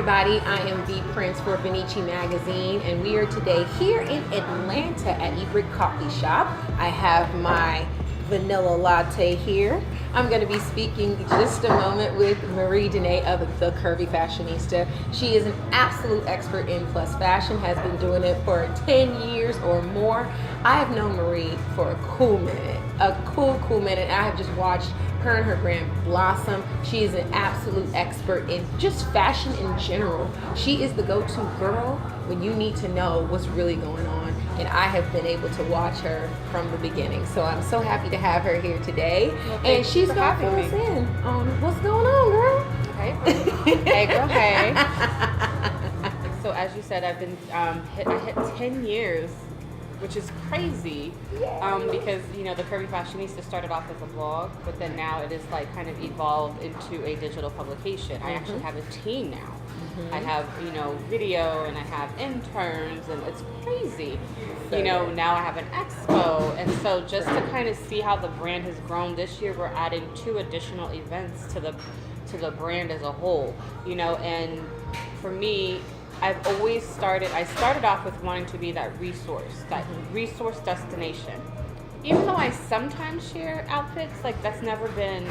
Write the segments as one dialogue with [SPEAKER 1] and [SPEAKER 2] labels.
[SPEAKER 1] everybody. I am Vee Prince for Vanichi Magazine, and we are today here in Atlanta at Ebrick Coffee Shop. I have my vanilla latte here. I'm going to be speaking just a moment with Marie Denee of the Curvy Fashionista. She is an absolute expert in plus fashion, has been doing it for 10 years or more. I have known Marie for a cool minute, and I have just watched her and her brand blossom. She is an absolute expert in just fashion in general. She is the go-to girl when you need to know what's really going on, and I have been able to watch her from the beginning. So I'm so happy to have her here today, and she's going to fill us in on what's going on, girl.
[SPEAKER 2] Hey girl, hey. So as you said, I've been I hit 10 years, which is crazy, because the Curvy Fashionista started off as a blog, but then now it is like kind of evolved into a digital publication. I actually have a team now. I have video, and I have interns, and it's crazy. Now I have an expo, and so just to kind of see how the brand has grown this year, we're adding 2 additional events to the brand as a whole. And for me, I started off with wanting to be that resource destination. Even though I sometimes share outfits, like that's never been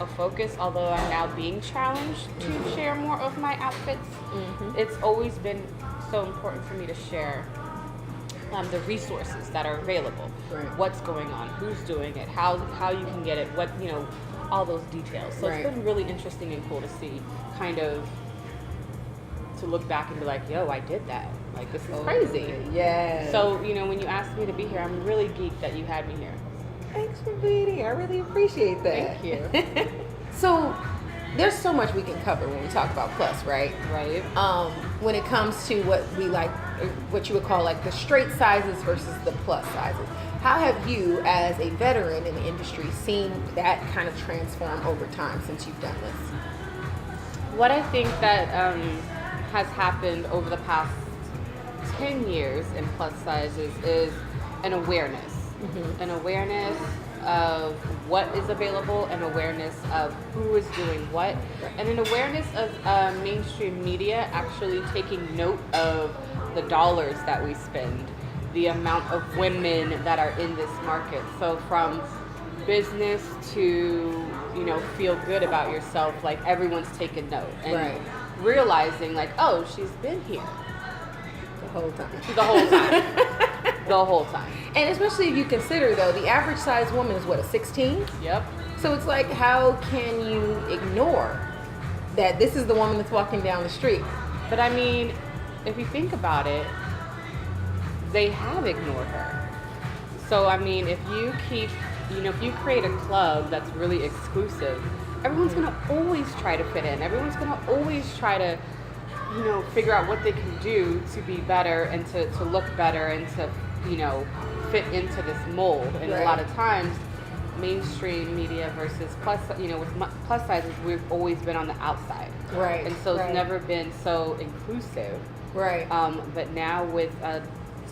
[SPEAKER 2] a focus, although I'm now being challenged to share more of my outfits. It's always been so important for me to share the resources that are available, what's going on, who's doing it, how you can get it, what, all those details. So it's been really interesting and cool to see, kind of, to look back and be like, yo, I did that. Like, this is crazy.
[SPEAKER 1] Yeah.
[SPEAKER 2] So, when you asked me to be here, I'm really geeked that you had me here.
[SPEAKER 1] Thanks for being here. I really appreciate that.
[SPEAKER 2] Thank you.
[SPEAKER 1] So, there's so much we can cover when we talk about plus, right?
[SPEAKER 2] Right.
[SPEAKER 1] When it comes to what you would call like the straight sizes versus the plus sizes. How have you, as a veteran in the industry, seen that kind of transform over time since you've done this?
[SPEAKER 2] What I think that has happened over the past 10 years in plus sizes is an awareness. An awareness of what is available, an awareness of who is doing what, and an awareness of mainstream media actually taking note of the dollars that we spend, the amount of women that are in this market. So from business to, feel good about yourself, like everyone's taking note. And realizing like, oh, she's been here.
[SPEAKER 1] The whole time.
[SPEAKER 2] The whole time.
[SPEAKER 1] And especially if you consider, though, the average size woman is what, a 16?
[SPEAKER 2] Yep.
[SPEAKER 1] So it's like, how can you ignore that this is the woman that's walking down the street?
[SPEAKER 2] But I mean, if you think about it, they have ignored her. So I mean, if you create a club that's really exclusive, everyone's going to always try to fit in. Everyone's going to always try to, figure out what they can do to be better and to look better and to, fit into this mold. And a lot of times, mainstream media versus plus, with plus sizes, we've always been on the outside.
[SPEAKER 1] Right.
[SPEAKER 2] And so it's never been so inclusive.
[SPEAKER 1] Right.
[SPEAKER 2] But now with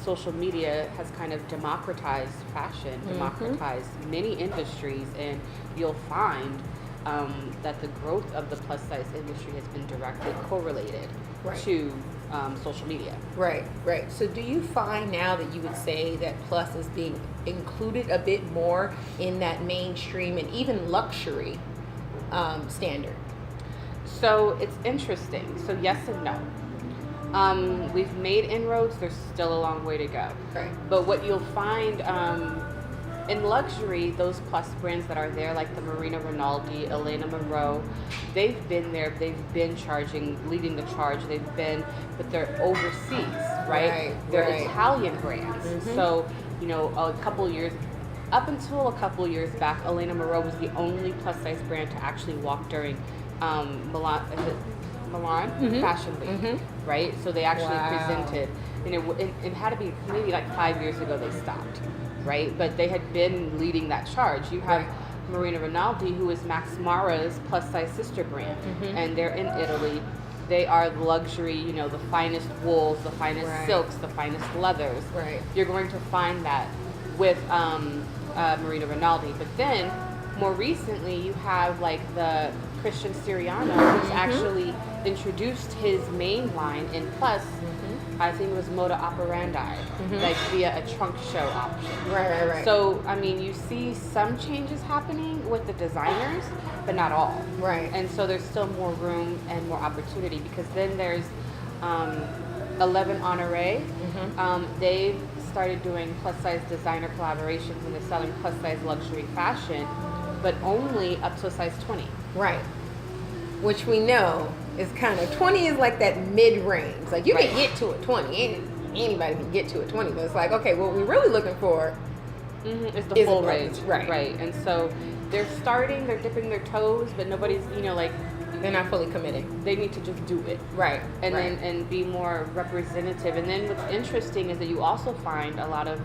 [SPEAKER 2] social media has kind of democratized fashion, democratized many industries, and you'll find that the growth of the plus size industry has been directly correlated to social media. Right.
[SPEAKER 1] So do you find now that you would say that plus is being included a bit more in that mainstream and even luxury standard?
[SPEAKER 2] So it's interesting. So yes and no. We've made inroads. There's still a long way to go.
[SPEAKER 1] Right.
[SPEAKER 2] But what you'll find in luxury, those plus brands that are there, like the Marina Rinaldi, Elena Monroe, they've been there. They've been leading the charge. But they're overseas, right? They're Italian brands. So, up until a couple years back, Elena Monroe was the only plus size brand to actually walk during Milan Fashion Week, right? So they actually presented, it had to be maybe like 5 years ago they stopped, right? But they had been leading that charge. You have Marina Rinaldi, who is Max Mara's plus size sister brand, and they're in Italy. They are luxury, the finest wools, the finest silks, the finest leathers. You're going to find that with Marina Rinaldi. But then More recently, you have like the Christian Siriano, who's actually introduced his main line in plus. I think it was Moda Operandi, like via a trunk show option.
[SPEAKER 1] Right.
[SPEAKER 2] So, I mean, you see some changes happening with the designers, but not all.
[SPEAKER 1] Right.
[SPEAKER 2] And so there's still more room and more opportunity, because then there's 11 Honore. They've started doing plus size designer collaborations, and they're selling plus size luxury fashion, but only up to a size 20.
[SPEAKER 1] Right. Which we know is kind of, 20 is like that mid-range. Like you can get to a 20. Anybody can get to a 20, but it's like, okay, what we're really looking for
[SPEAKER 2] is the full range.
[SPEAKER 1] Right.
[SPEAKER 2] And so they're dipping their toes, but nobody's, like,
[SPEAKER 1] they're not fully committing.
[SPEAKER 2] They need to just do it.
[SPEAKER 1] Right.
[SPEAKER 2] And then and be more representative. And then what's interesting is that you also find a lot of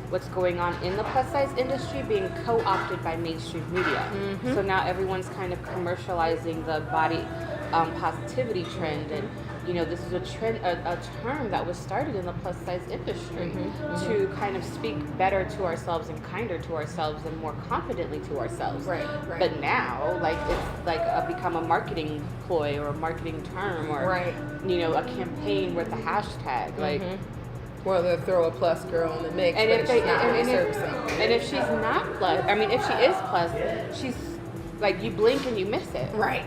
[SPEAKER 2] what's going on in the plus size industry being co-opted by mainstream media. So now everyone's kind of commercializing the body positivity trend, and this is a trend, a term that was started in the plus size industry to kind of speak better to ourselves and kinder to ourselves and more confidently to ourselves.
[SPEAKER 1] Right.
[SPEAKER 2] But now, like, it's like become a marketing ploy or a marketing term or a campaign with a hashtag like.
[SPEAKER 1] Well, they'll throw a plus girl in the mix,
[SPEAKER 2] and if
[SPEAKER 1] she's not really servicing.
[SPEAKER 2] And if she's not plus, I mean, if she is plus, she's like, you blink and you miss it.
[SPEAKER 1] Right.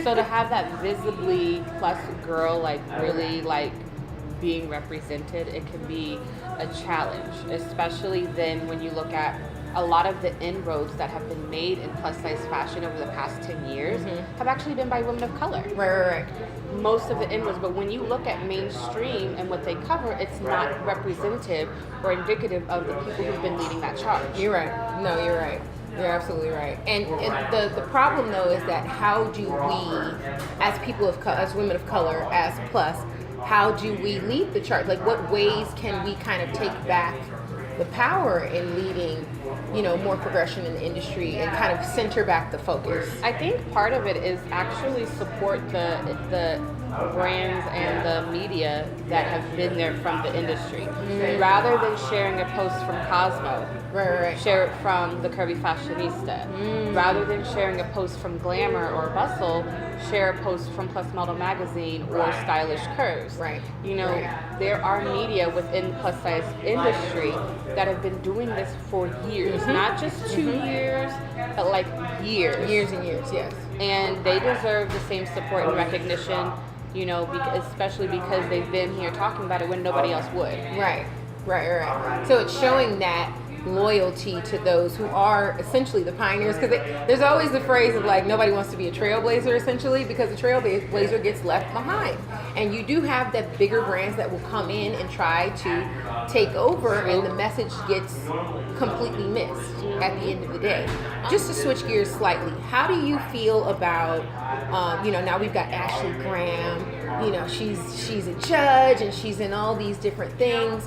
[SPEAKER 2] So to have that visibly plus girl, like, really, like, being represented, it can be a challenge, especially then when you look at a lot of the inroads that have been made in plus size fashion over the past 10 years have actually been by women of color.
[SPEAKER 1] Right.
[SPEAKER 2] Most of the inroads, but when you look at mainstream and what they cover, it's not representative or indicative of the people who've been leading that charge.
[SPEAKER 1] You're right. No, you're right. You're absolutely right. And the problem though is that how do we, as people of color, as women of color, as plus, how do we lead the charge? Like, what ways can we kind of take back the power in leading, more progression in the industry and kind of center back the focus?
[SPEAKER 2] I think part of it is actually support the brands and the media that have been there from the industry. Rather than sharing a post from Cosmo, share it from the Curvy Fashionista. Rather than sharing a post from Glamour or Bustle, share a post from Plus Model Magazine or Stylish Curves. There are media within the plus size industry that have been doing this for years, not just 2 years, but like years.
[SPEAKER 1] Years and years, yes.
[SPEAKER 2] And they deserve the same support and recognition, especially because they've been here talking about it when nobody else would.
[SPEAKER 1] Right. So it's showing that loyalty to those who are essentially the pioneers, because there's always the phrase of like, nobody wants to be a trailblazer, essentially, because the trailblazer gets left behind. And you do have that bigger brands that will come in and try to take over, and the message gets completely missed at the end of the day. Just to switch gears slightly, how do you feel about now we've got Ashley Graham, she's a judge and she's in all these different things.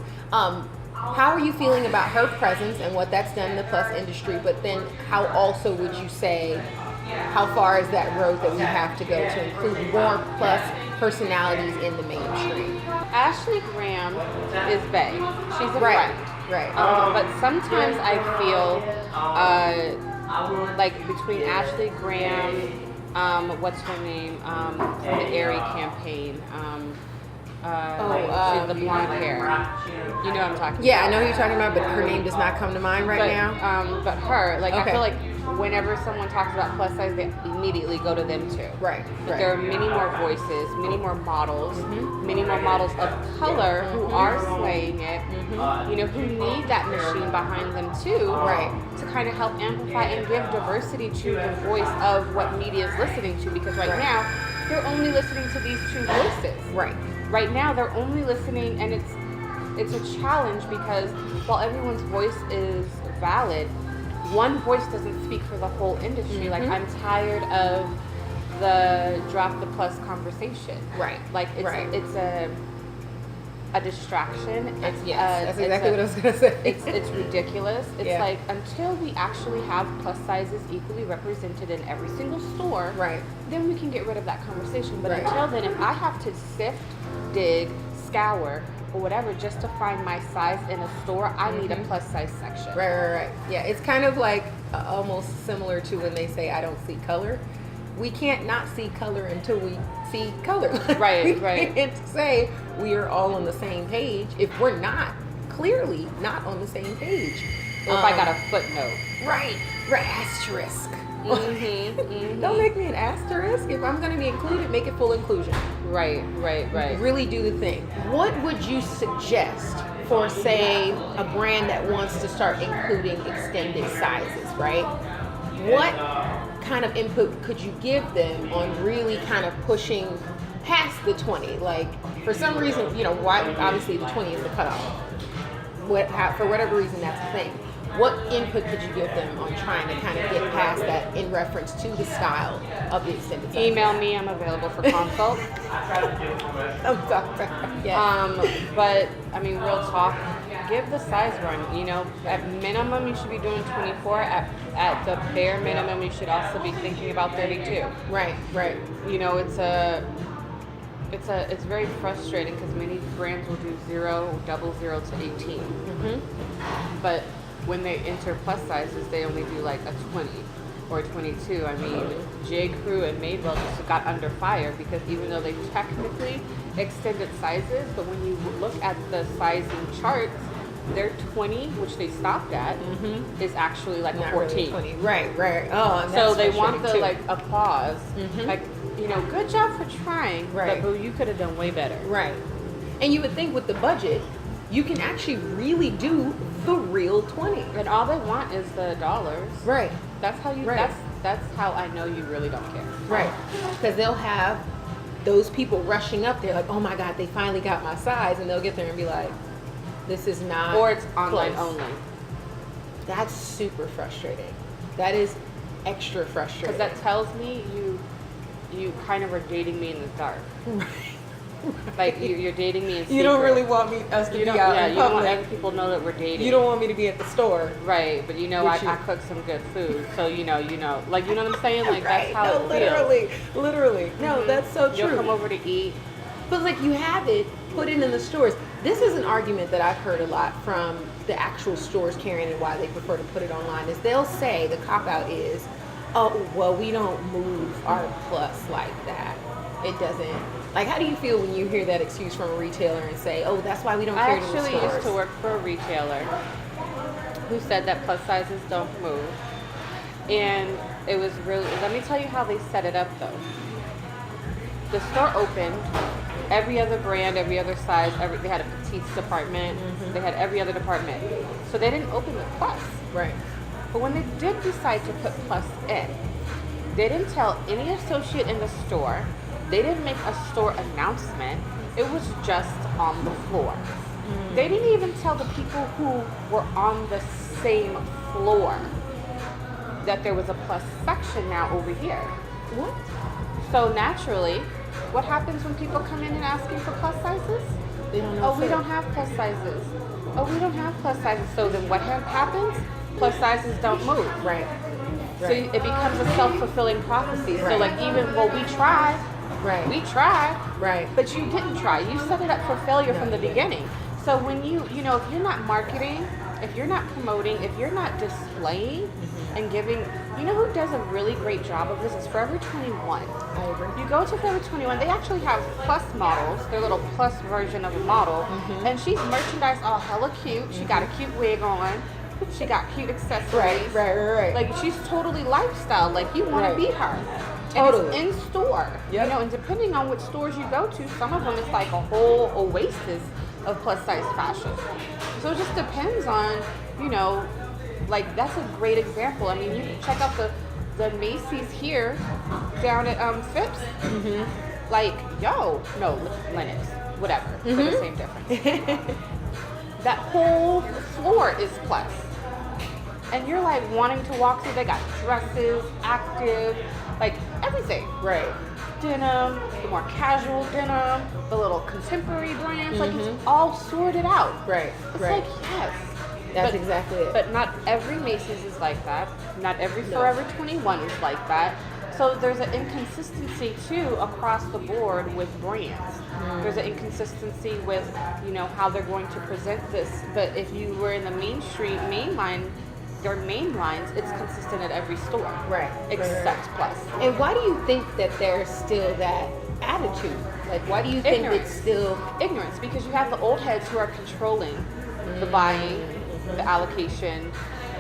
[SPEAKER 1] How are you feeling about her presence and what that's done in the plus industry? But then how also would you say, how far is that road that we have to go to include more plus personalities in the mainstream?
[SPEAKER 2] Ashley Graham is bae. She's a friend.
[SPEAKER 1] Right.
[SPEAKER 2] But sometimes I feel like between Ashley Graham, what's her name, from the Aerie campaign, she has the blonde hair. You know what I'm talking about?
[SPEAKER 1] Yeah, I know who you're talking about, but her name does not come to mind now.
[SPEAKER 2] But her, like,
[SPEAKER 1] okay.
[SPEAKER 2] I feel like whenever someone talks about plus size, they immediately go to them too.
[SPEAKER 1] Right.
[SPEAKER 2] There are many more voices, many more models, many more models of color who are slaying it, who need that machine behind them too, to kind of help amplify and give diversity to the voice of what media is listening to, because right now, they're only listening to these two voices. Right now, they're only listening, and it's a challenge because while everyone's voice is valid, one voice doesn't speak for the whole industry. Like, I'm tired of the drop the plus conversation. Like, it's a distraction.
[SPEAKER 1] That's exactly what I was going to say.
[SPEAKER 2] It's ridiculous. It's like, until we actually have plus sizes equally represented in every single store, then we can get rid of that conversation. But until then, if I have to sift, dig, scour or whatever, just to find my size in a store, I need a plus size section.
[SPEAKER 1] Right. Yeah, it's kind of like almost similar to when they say I don't see color. We can't not see color until we see color.
[SPEAKER 2] Right.
[SPEAKER 1] We can't say we are all on the same page if we're not clearly not on the same page.
[SPEAKER 2] Or if I got a footnote.
[SPEAKER 1] Right. Asterisk. Don't make me an asterisk. If I'm going to be included, make it full inclusion.
[SPEAKER 2] Right.
[SPEAKER 1] Really do the thing. What would you suggest for, say, a brand that wants to start including extended sizes, right? What kind of input could you give them on really kind of pushing past the 20? Like, for some reason, why obviously the 20 is the cutoff. For whatever reason, that's the thing. What input could you give them on trying to kind of get past that in reference to the style of the extended size?
[SPEAKER 2] Email me, I'm available for consult. But I mean, real talk, give the size run. At minimum you should be doing 24. At the bare minimum you should also be thinking about 32.
[SPEAKER 1] Right.
[SPEAKER 2] It's very frustrating because many brands will do 0, double 0 to 18. But when they enter plus sizes, they only do like a 20 or 22. I mean, J. Crew and Madewell just got under fire because even though they technically extended sizes, but when you look at the sizing charts, their 20, which they stopped at, is actually like a 14.
[SPEAKER 1] Really 20. Right. Oh, and
[SPEAKER 2] so
[SPEAKER 1] that's
[SPEAKER 2] they want the
[SPEAKER 1] too.
[SPEAKER 2] like applause, like good job for trying,
[SPEAKER 1] right?
[SPEAKER 2] But you could have done way better,
[SPEAKER 1] right? And you would think with the budget, you can actually really do the real 20,
[SPEAKER 2] and all they want is the dollars,
[SPEAKER 1] right?
[SPEAKER 2] That's how you.
[SPEAKER 1] Right.
[SPEAKER 2] That's how I know you really don't care,
[SPEAKER 1] right? Because they'll have those people rushing up there like, oh my God, they finally got my size, and they'll get there and be like, this is not,
[SPEAKER 2] or it's online
[SPEAKER 1] close.
[SPEAKER 2] only.
[SPEAKER 1] That's super frustrating. That is extra frustrating.
[SPEAKER 2] Because that tells me you kind of are dating me in the dark.
[SPEAKER 1] Right.
[SPEAKER 2] Like you're dating me in secret.
[SPEAKER 1] You don't really want us to be out in public.
[SPEAKER 2] You don't want other people know that we're dating.
[SPEAKER 1] You don't want me to be at the store.
[SPEAKER 2] Right, but I cook some good food, so like you know what I'm saying? Like
[SPEAKER 1] right.
[SPEAKER 2] That's how it feels.
[SPEAKER 1] Literally. No, that's so true.
[SPEAKER 2] You'll come over to eat.
[SPEAKER 1] But like you have it put in the stores. This is an argument that I've heard a lot from the actual stores carrying it, why they prefer to put it online, is they'll say the cop-out is, oh, well, we don't move our plus like that. It doesn't. Like, how do you feel when you hear that excuse from a retailer and say, oh, that's why we don't carry it in the stores?
[SPEAKER 2] I actually used to work for a retailer who said that plus sizes don't move. And it was really, let me tell you how they set it up though. The store opened, every other brand, every other size, they had a petites department, they had every other department. So they didn't open with plus.
[SPEAKER 1] Right.
[SPEAKER 2] But when they did decide to put plus in, they didn't tell any associate in the store, they didn't make a store announcement, it was just on the floor. They didn't even tell the people who were on the same floor that there was a plus section now over here.
[SPEAKER 1] What?
[SPEAKER 2] So naturally, what happens when people come in and asking for plus sizes?
[SPEAKER 1] They don't know.
[SPEAKER 2] Oh, we don't have plus sizes. Oh, we don't have plus sizes. So then what happens? Plus sizes don't move.
[SPEAKER 1] Right.
[SPEAKER 2] So it becomes a self-fulfilling prophecy.
[SPEAKER 1] Right.
[SPEAKER 2] So like we tried.
[SPEAKER 1] Right.
[SPEAKER 2] We tried.
[SPEAKER 1] Right.
[SPEAKER 2] But you didn't try. You set it up for failure from the beginning. So when if you're not marketing, if you're not promoting, if you're not displaying and giving, who does a really great job of this is Forever 21.
[SPEAKER 1] I agree.
[SPEAKER 2] You go to Forever 21, they actually have plus models, their little plus version of a model, and she's merchandised all hella cute. She got a cute wig on. She got cute accessories.
[SPEAKER 1] Right.
[SPEAKER 2] Like she's totally lifestyle. Like you want to be her.
[SPEAKER 1] Totally.
[SPEAKER 2] And it's in store.
[SPEAKER 1] Yep.
[SPEAKER 2] And depending on which stores you go to, some of them it's like a whole oasis of plus size fashion. So it just depends on, like that's a great example. I mean, you can check out the Macy's here down at Phipps. Like, Lennox, whatever. They're the same difference. That whole floor is plus. And you're like wanting to walk through, they got dresses, active, like everything.
[SPEAKER 1] Right.
[SPEAKER 2] Denim, the more casual denim, the little contemporary brands, like it's all sorted out.
[SPEAKER 1] Right.
[SPEAKER 2] It's like, yes.
[SPEAKER 1] That's exactly it.
[SPEAKER 2] But not every Macy's is like that. Not every Forever 21 is like that. So there's an inconsistency too across the board with brands. There's an inconsistency with, how they're going to present this. But if you were in the mainline, your main lines, it's consistent at every store.
[SPEAKER 1] Right.
[SPEAKER 2] Except Plus.
[SPEAKER 1] And why do you think that there's still that attitude? Like, why do you think it's still...
[SPEAKER 2] Ignorance, because you have the old heads who are controlling the buying, the allocation.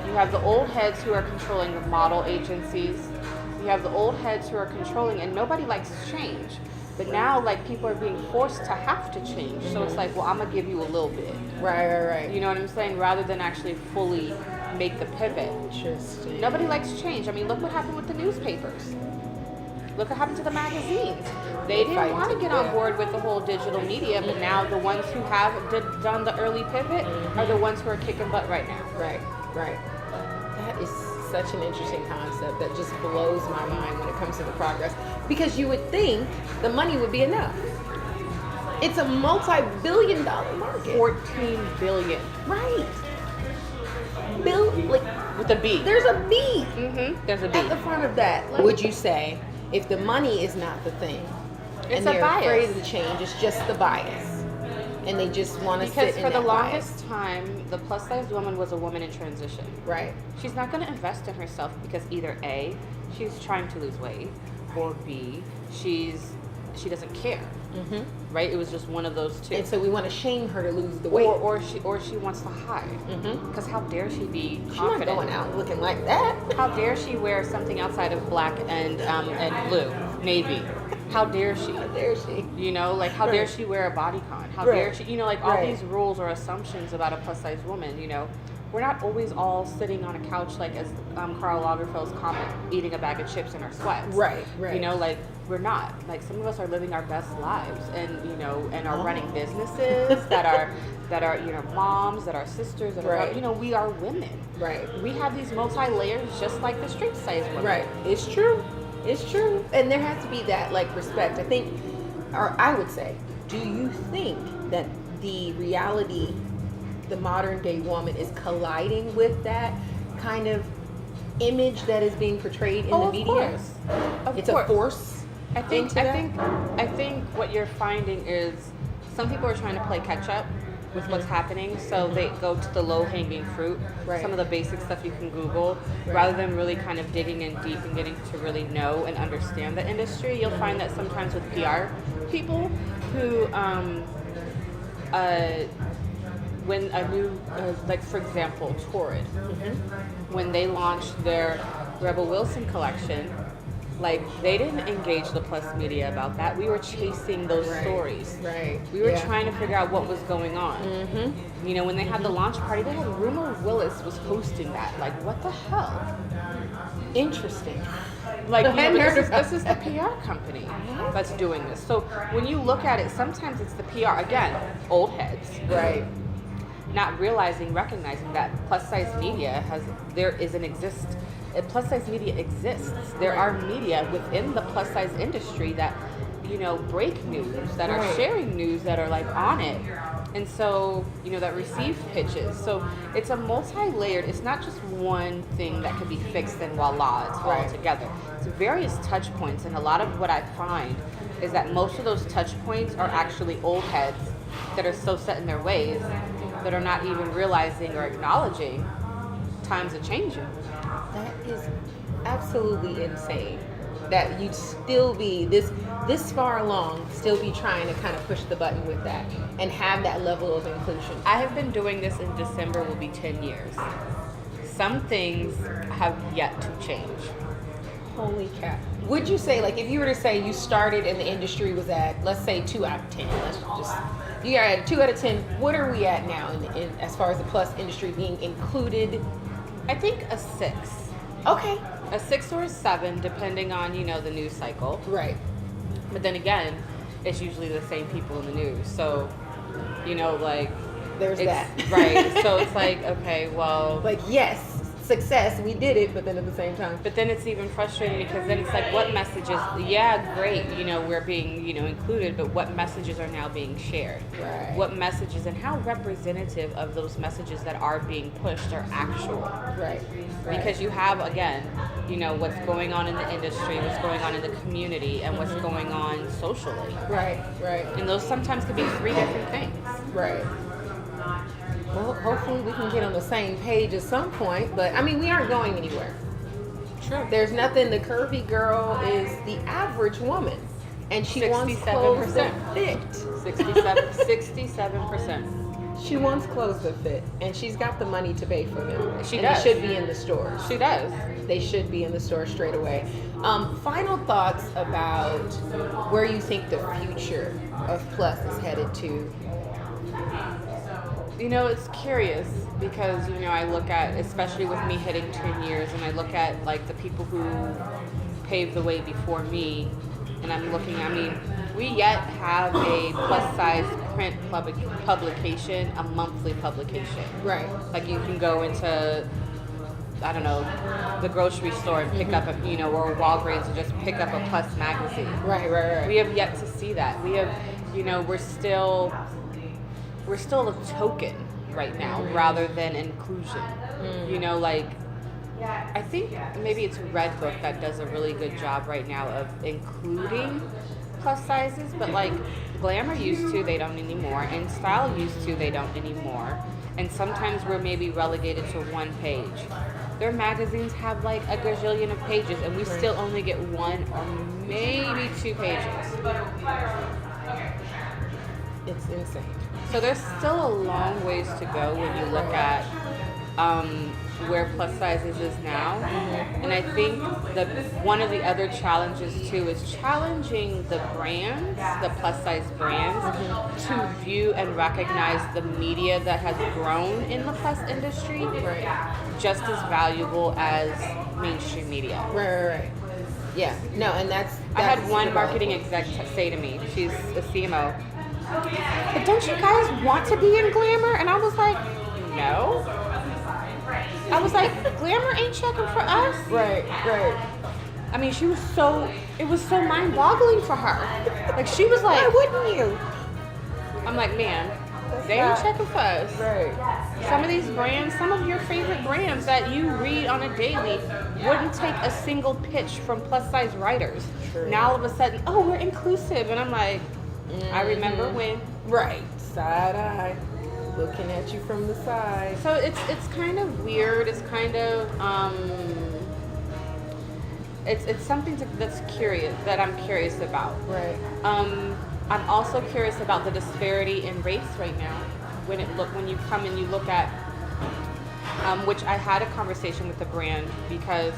[SPEAKER 2] You have the old heads who are controlling the model agencies. You have the old heads who are controlling, and nobody likes change. But now, like, people are being forced to have to change. So it's like, well, I'm going to give you a little bit.
[SPEAKER 1] Right.
[SPEAKER 2] You know what I'm saying? Rather than actually fully make the pivot.
[SPEAKER 1] Interesting.
[SPEAKER 2] Nobody likes change. I mean, look what happened with the newspapers. Look what happened to the magazines. They didn't want to get on board with the whole digital media, but now the ones who have done the early pivot are the ones who are kicking butt right now.
[SPEAKER 1] Right. That is such an interesting concept that just blows my mind when it comes to the progress. Because you would think the money would be enough. It's a multi-billion-dollar market.
[SPEAKER 2] 14 billion.
[SPEAKER 1] Right.
[SPEAKER 2] With a B.
[SPEAKER 1] There's a B.
[SPEAKER 2] There's a B.
[SPEAKER 1] At the front of that. Would you say, if the money is not the thing,
[SPEAKER 2] it's
[SPEAKER 1] and
[SPEAKER 2] a
[SPEAKER 1] they're
[SPEAKER 2] bias.
[SPEAKER 1] afraid of the change, it's just the bias, and they just want to sit in that
[SPEAKER 2] Because for the
[SPEAKER 1] bias.
[SPEAKER 2] longest time, the plus-size woman was a woman in transition.
[SPEAKER 1] Right.
[SPEAKER 2] She's not going to invest in herself because either A, she's trying to lose weight, or B, she doesn't care. Right? It was just one of those two.
[SPEAKER 1] And so we want to shame her to lose the weight.
[SPEAKER 2] Or she wants to hide. Because how dare she be
[SPEAKER 1] She's
[SPEAKER 2] confident?
[SPEAKER 1] not going out looking like that.
[SPEAKER 2] How dare she wear something outside of black and blue, navy? How dare she?
[SPEAKER 1] How dare she?
[SPEAKER 2] How dare she wear a bodycon? How dare she? All these rules or assumptions about a plus size woman. We're not always all sitting on a couch like as Karl Lagerfeld's comment, eating a bag of chips in our sweats.
[SPEAKER 1] Right.
[SPEAKER 2] We're not. Like, some of us are living our best lives and are running businesses that are moms, that are sisters, that are we are women.
[SPEAKER 1] Right.
[SPEAKER 2] We have these multi-layers just like the straight size women.
[SPEAKER 1] Right. It's true. And there has to be that respect. I think, or I would say, do you think that the reality, the modern day woman, is colliding with that kind of image that is being portrayed in the media? It's a force.
[SPEAKER 2] I think what you're finding is some people are trying to play catch up with what's happening, so they go to the low hanging fruit, some of the basic stuff you can Google, rather than really kind of digging in deep and getting to really know and understand the industry. You'll find that sometimes with PR people who when a new, for example, Torrid, when they launched their Rebel Wilson collection, they didn't engage the plus media about that. We were chasing those stories.
[SPEAKER 1] Right.
[SPEAKER 2] We were trying to figure out what was going on. When they had the launch party, they had Rumor Willis was hosting that. What the hell?
[SPEAKER 1] Interesting.
[SPEAKER 2] This is the PR company that's doing this. So when you look at it, sometimes it's the PR. Again, old heads.
[SPEAKER 1] Right.
[SPEAKER 2] Not recognizing that plus size media plus size media exists. There are media within the plus size industry that, break news, that are sharing news, that are on it. And so, that receive pitches. So it's a multi-layered, it's not just one thing that can be fixed and voila, it's all together. It's various touch points. And a lot of what I find is that most of those touch points are actually old heads that are so set in their ways that are not even realizing or acknowledging times are changing.
[SPEAKER 1] That is absolutely insane. That you'd still be this far along, still be trying to kind of push the button with that and have that level of inclusion.
[SPEAKER 2] I have been doing this in December will be 10 years. Some things have yet to change.
[SPEAKER 1] Holy cow. Would you say, if you were to say you started and the industry was at, let's say 2 out of 10, you are at 2 out of 10, what are we at now in as far as the plus industry being included?
[SPEAKER 2] I think a 6.
[SPEAKER 1] Okay.
[SPEAKER 2] A 6 or a 7, depending on, the news cycle.
[SPEAKER 1] Right.
[SPEAKER 2] But then again, it's usually the same people in the news. So,
[SPEAKER 1] there's that.
[SPEAKER 2] Right. So it's okay, well.
[SPEAKER 1] Yes, success. We did it, but then at the same time.
[SPEAKER 2] But then it's even frustrating because then it's like, what messages? Yeah, great, we're being, included, but what messages are now being shared?
[SPEAKER 1] Right.
[SPEAKER 2] What messages and how representative of those messages that are being pushed are actual?
[SPEAKER 1] Right.
[SPEAKER 2] Because you have, again, what's going on in the industry, what's going on in the community, and what's going on socially.
[SPEAKER 1] Right.
[SPEAKER 2] And those sometimes could be three different things.
[SPEAKER 1] Right. Well, hopefully we can get on the same page at some point, but I mean, we aren't going anywhere.
[SPEAKER 2] True.
[SPEAKER 1] There's nothing. The curvy girl is the average woman, and she wants clothes that fit.
[SPEAKER 2] 67%.
[SPEAKER 1] She wants clothes that fit, and she's got the money to pay for them.
[SPEAKER 2] She
[SPEAKER 1] and
[SPEAKER 2] does.
[SPEAKER 1] They should be in the stores.
[SPEAKER 2] She does.
[SPEAKER 1] They should be in the store straight away. Final thoughts about where you think the future of plus is headed to.
[SPEAKER 2] It's curious because, I look at, especially with me hitting 10 years, and I look at like the people who paved the way before me, and I'm looking, we yet have a plus size print publication, a monthly publication.
[SPEAKER 1] Right.
[SPEAKER 2] Like you can go into, I don't know, the grocery store and pick up a, or Walgreens and just pick up a plus magazine.
[SPEAKER 1] Right.
[SPEAKER 2] We have yet to see that. We have, we're still a token right now rather than inclusion. I think maybe it's Redbook that does a really good job right now of including plus sizes, but like Glamour used to, they don't anymore, and Style used to, they don't anymore. And sometimes we're maybe relegated to one page. Their magazines have like a gazillion of pages, and we still only get one or maybe 2 pages.
[SPEAKER 1] It's insane.
[SPEAKER 2] So there's still a long ways to go when you look at where plus sizes is now. And I think one of the other challenges too is challenging the brands, the plus size brands, to view and recognize the media that has grown in the plus industry just as valuable as mainstream media.
[SPEAKER 1] Right. Yeah. No, and that's
[SPEAKER 2] I had one marketing exec say to me, she's a CMO, but don't you guys want to be in Glamour? And I was like, no. I was like, Glamour ain't checking for us.
[SPEAKER 1] Right.
[SPEAKER 2] I mean, it was so mind-boggling for her. Like, she was like,
[SPEAKER 1] why wouldn't you?
[SPEAKER 2] I'm like, man, they ain't checking for us.
[SPEAKER 1] Right.
[SPEAKER 2] Some of these brands, some of your favorite brands that you read on a daily wouldn't take a single pitch from plus-size writers.
[SPEAKER 1] True.
[SPEAKER 2] Now, all of a sudden, oh, we're inclusive. And I'm like, I remember when.
[SPEAKER 1] Right. Side eye. Looking at you from the side.
[SPEAKER 2] So it's kind of weird. It's kind of it's something that's I'm curious about.
[SPEAKER 1] Right.
[SPEAKER 2] I'm also curious about the disparity in race right now. When you come and you look at which I had a conversation with the brand because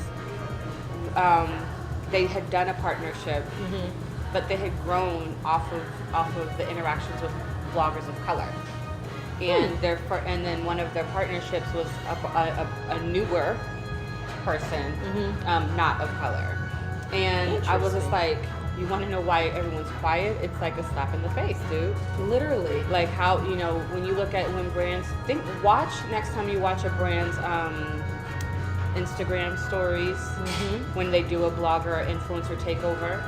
[SPEAKER 2] they had done a partnership, but they had grown off of the interactions with bloggers of color. And and then one of their partnerships was a newer person, not of color. And I was just like, you want to know why everyone's quiet? It's like a slap in the face, dude.
[SPEAKER 1] Literally.
[SPEAKER 2] Like how, when you look at when brands, watch next time you watch a brand's Instagram stories, when they do a blogger or influencer takeover,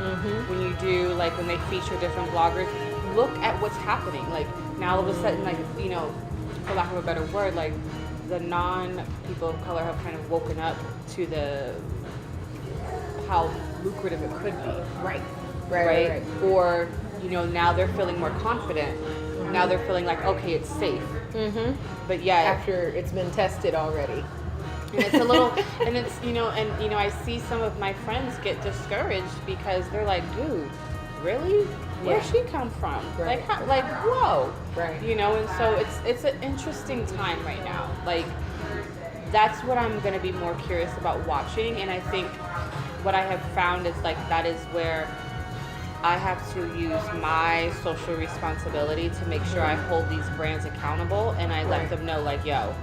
[SPEAKER 2] when you do, like when they feature different bloggers, look at what's happening. Like now all of a sudden, like, for lack of a better word, like the non-people of color have kind of woken up to how lucrative it could be.
[SPEAKER 1] Right.
[SPEAKER 2] Or, now they're feeling more confident. Now they're feeling like, okay, it's safe. But yeah.
[SPEAKER 1] After it's been tested already.
[SPEAKER 2] And it's a little, and it's, I see some of my friends get discouraged because they're like, dude, really? Where'd she come from?
[SPEAKER 1] Right.
[SPEAKER 2] Like, whoa.
[SPEAKER 1] Right.
[SPEAKER 2] And so it's an interesting time right now. Like, that's what I'm going to be more curious about watching. And I think what I have found is like, that is where I have to use my social responsibility to make sure I hold these brands accountable and I let them know, like, yo,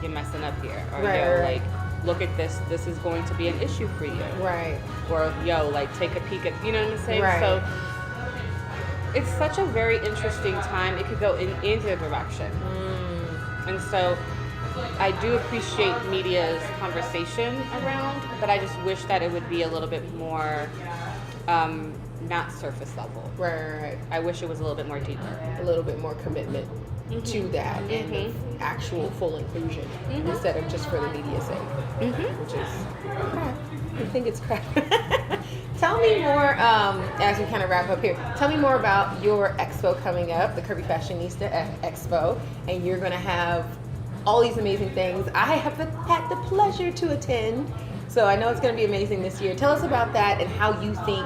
[SPEAKER 2] you're messing up here. Or, like, look at this. This is going to be an issue for you.
[SPEAKER 1] Right.
[SPEAKER 2] Or, yo, like, take a peek at, you know what I'm saying?
[SPEAKER 1] Right.
[SPEAKER 2] So it's such a very interesting time. It could go in either direction. And so I do appreciate media's conversation around, but I just wish that it would be a little bit more not surface level.
[SPEAKER 1] Right.
[SPEAKER 2] I wish it was a little bit more deeper.
[SPEAKER 1] A little bit more commitment to that and actual full inclusion instead of just for the media's sake, which is crap. I think it's crap. Tell me more, as we kind of wrap up here, tell me more about your expo coming up, the Curvy Fashionista Expo, and you're going to have all these amazing things. I have had the pleasure to attend, so I know it's going to be amazing this year. Tell us about that and how you think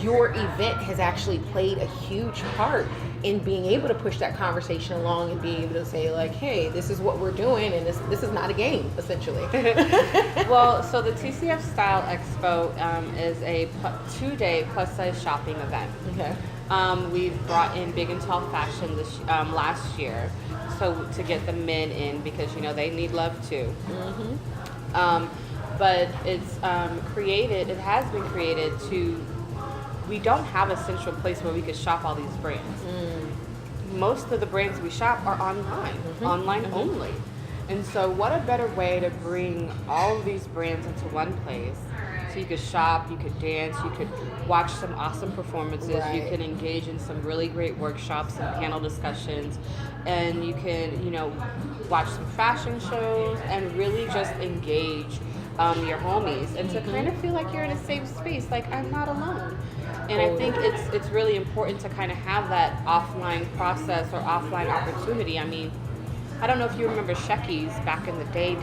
[SPEAKER 1] your event has actually played a huge part in being able to push that conversation along and being able to say like, hey, this is what we're doing and this is not a game, essentially.
[SPEAKER 2] Well, so the TCF Style Expo is a 2-day plus size shopping event.
[SPEAKER 1] Okay.
[SPEAKER 2] We brought in big and tall fashion this last year, so to get the men in because they need love too. But it's it has been created to. We don't have a central place where we could shop all these brands. Most of the brands we shop are online only. And so what a better way to bring all of these brands into one place. So you could shop, you could dance, you could watch some awesome performances, you can engage in some really great workshops and panel discussions, and you can, watch some fashion shows and really just engage your homies and to kind of feel like you're in a safe space, like I'm not alone. And I think it's really important to kind of have that offline process or offline opportunity. I mean, I don't know if you remember Shecky's back in the day.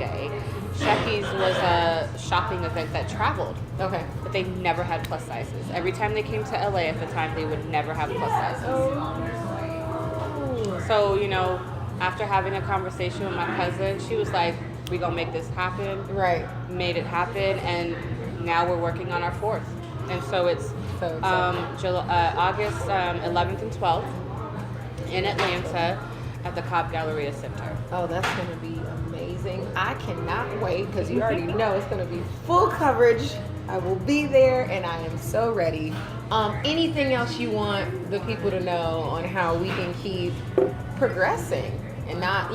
[SPEAKER 2] Shecky's was a shopping event that traveled.
[SPEAKER 1] Okay.
[SPEAKER 2] But they never had plus sizes. Every time they came to LA at the time, they would never have plus sizes. So, after having a conversation with my cousin, she was like, we gonna make this happen.
[SPEAKER 1] Right.
[SPEAKER 2] Made it happen, and now we're working on our 4th. And so it's August 11th and 12th in Atlanta at the Cobb Galleria Center.
[SPEAKER 1] Oh, that's going to be amazing. I cannot wait because you already know it's going to be full coverage. I will be there and I am so ready. Anything else you want the people to know on how we can keep progressing and not,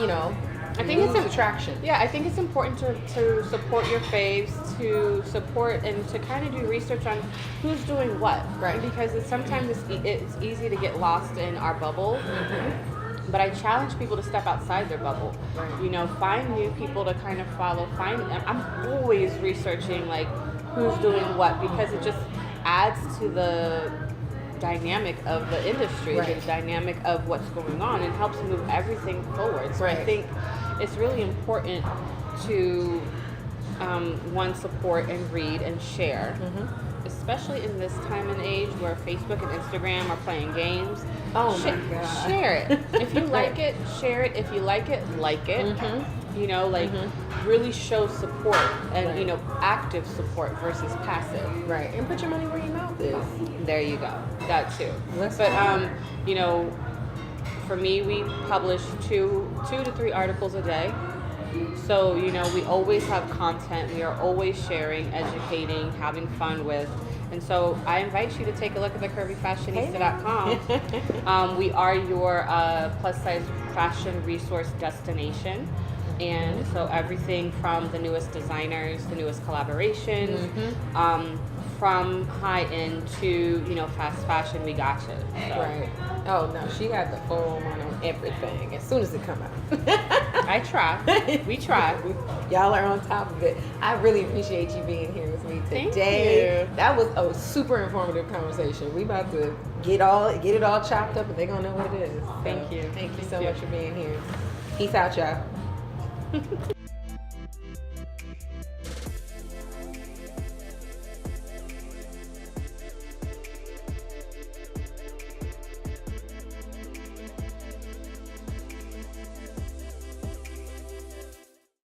[SPEAKER 2] I think it's
[SPEAKER 1] attraction.
[SPEAKER 2] Yeah, I think it's important to support your faves, to support and to kind of do research on who's doing what,
[SPEAKER 1] right?
[SPEAKER 2] Because sometimes it's easy to get lost in our bubble. But I challenge people to step outside their bubble. Right. Find new people to kind of follow. I'm always researching like who's doing what because it just adds to the dynamic of the industry, the dynamic of what's going on, and helps move everything forward. So I think it's really important to one, support and read and share, especially in this time and age where Facebook and Instagram are playing games.
[SPEAKER 1] Oh my God.
[SPEAKER 2] Share it. If you like it, share it. If you like it, like it. Really show support and active support versus passive.
[SPEAKER 1] Right. And put your money where your mouth is.
[SPEAKER 2] There you go. That too.
[SPEAKER 1] But
[SPEAKER 2] for me, we publish two to three articles a day. So, we always have content. We are always sharing, educating, having fun with. And so I invite you to take a look at the curvyfashionista.com. We are your plus size fashion resource destination. And so everything from the newest designers, the newest collaborations, from high end to, fast fashion, we got you. So.
[SPEAKER 1] Right. Oh no, she got the full one on everything as soon as it come out.
[SPEAKER 2] I try. We try.
[SPEAKER 1] Y'all are on top of it. I really appreciate you being here with me today.
[SPEAKER 2] Thank you.
[SPEAKER 1] That was a super informative conversation. We about to get it all chopped up and they're gonna know what it is.
[SPEAKER 2] Thank you.
[SPEAKER 1] Thank you so much for being here. Peace out, y'all.